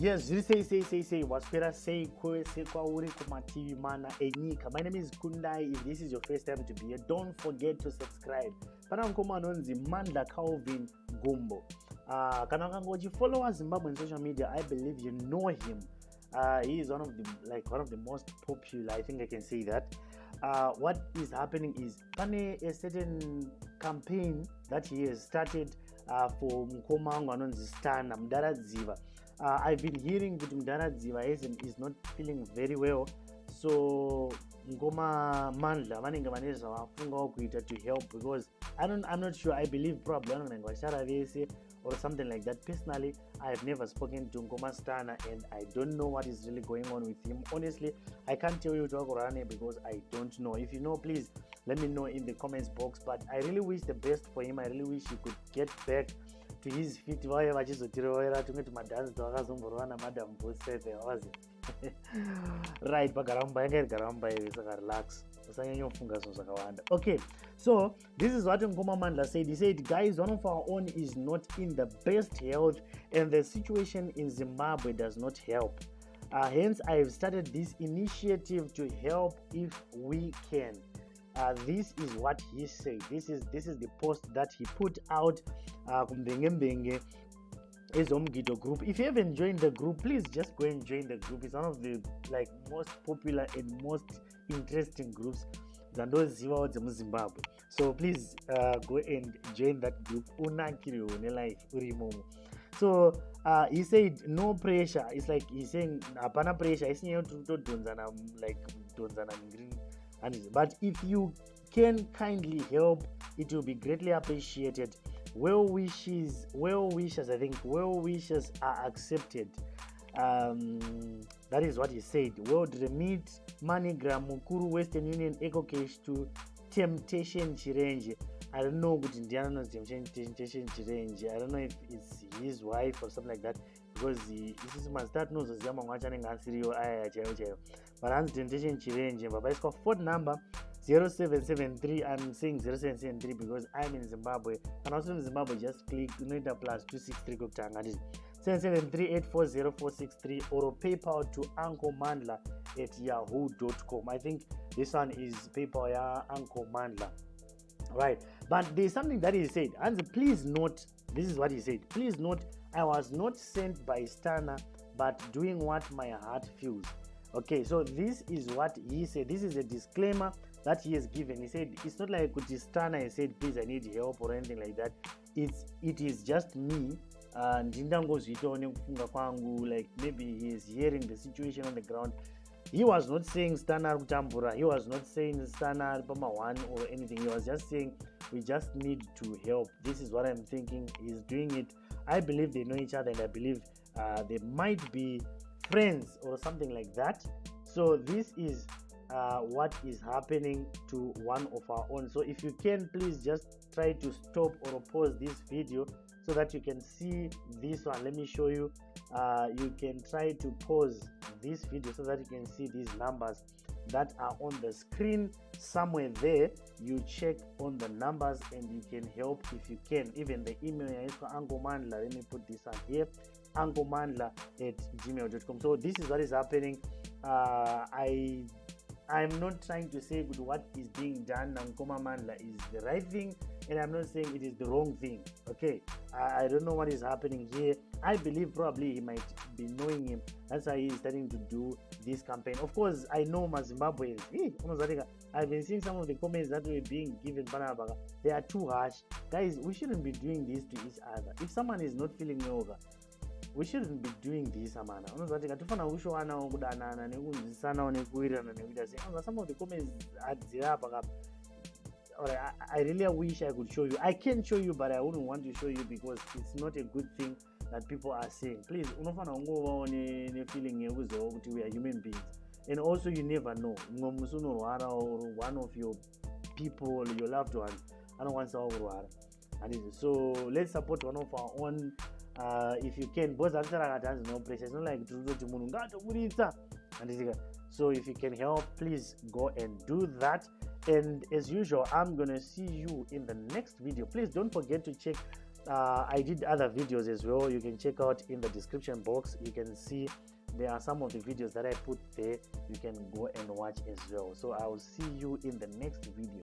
Yes, say waspera say kwese kwa uri kumativi mana enyika. My name is Kundai. If this is your first time to be here, don't forget to subscribe. Pana Mkoma nonzi Mandla Calvin Gumbo. Kana kangochi follow us Zimbabwean social media. I believe you know him. He is one of the most popular. I think I can say that. What is happening is a certain campaign that he has started for Mkoma nonzi Stana Mdaradziva. I've been hearing that Mdaradziva is not feeling very well, so Mkoma Mandla vanenge vanezva vafungawo kuita to help, because I'm not sure. I believe probably or something like that. Personally, I have never spoken to Mkoma Stana and I don't know what is really going on with him. Honestly, I can't tell you to Akurane because I don't know. If you know, please let me know in the comments box. But I really wish the best for him. I really wish he could get back to his feet. Right, relax. Okay, so this is what Mkoma Mandla said. He said, guys, one of our own is not in the best health and the situation in Zimbabwe does not help. Hence, I have started this initiative to help if we can. This is what he said. This is the post that he put out from the Ezomgido group. If you haven't joined the group, please just go and join the group. It's one of the most popular and most interesting groups than those Zimbabwe. So please go and join that group. So he said no pressure. It's like he's saying apana pressure. It's but if you can kindly help, it will be greatly appreciated. Well wishes are accepted. That is what he said. World Remit, MoneyGram, Mukuru, Western Union, EcoCash to Temptation Chirenji. I don't know what Indiana knows Temptation Chirenji. I don't know if it's his wife or something like that, because this is my start knows as Yama watching and Sirio. But I'm Temptation Chirenji. But it's got phone number 0773. I'm saying 0773 because I'm in Zimbabwe, and also in Zimbabwe just click Unita plus 263 Kuktanga 773-840-463 or PayPal to Uncle Mandla at yahoo.com. I think this one is PayPal Uncle Mandla, right? But there's something that he said, and please note, this is what he said. Please note, I was not sent by Stana, but doing what my heart feels. Okay, so this is what he said. This is a disclaimer that he has given. He said it's not like Stana has said, please, I need help or anything like that. It is just me. And like maybe he is hearing the situation on the ground. He was not saying Stana Tambura. He was not saying Stana Pama 1 or anything. He was just saying we just need to help. This is what I'm thinking. He's doing it. I believe they know each other, and I believe they might be friends or something like that. So this is what is happening to one of our own. So if you can, please just try to stop or pause this video so that you can see this one. Let me show you. You can try to pause this video so that you can see these numbers that are on the screen somewhere there. You check on the numbers and you can help if you can. Even the email is for Uncle Mandla. Let me put this one here, unclemandla@gmail.com. So this is what is happening. I'm not trying to say what is being done on Mkoma Mandla is the right thing, and I'm not saying it is the wrong thing. Okay, I don't know what is happening here. I believe probably he might be knowing him. That's why he's starting to do this campaign. Of course, I know my Zimbabweans. I've been seeing some of the comments that were being given. They are too harsh. Guys, we shouldn't be doing this to each other. If someone is not feeling yoga, we shouldn't be doing this, amana. Some of the comments I really wish I could show you. I can show you, but I wouldn't want to show you because it's not a good thing that people are saying. Please, feeling we are human beings, and also you never know. Or one of your people, your loved ones, I don't want to. So let's support one of our own. If you can, both no pressure. It's not like so if you can help, please go and do that. And as usual, I'm gonna see you in the next video. Please don't forget to check I did other videos as well. You can check out in the description box. You can see there are some of the videos that I put there. You can go and watch as well. So I will see you in the next video.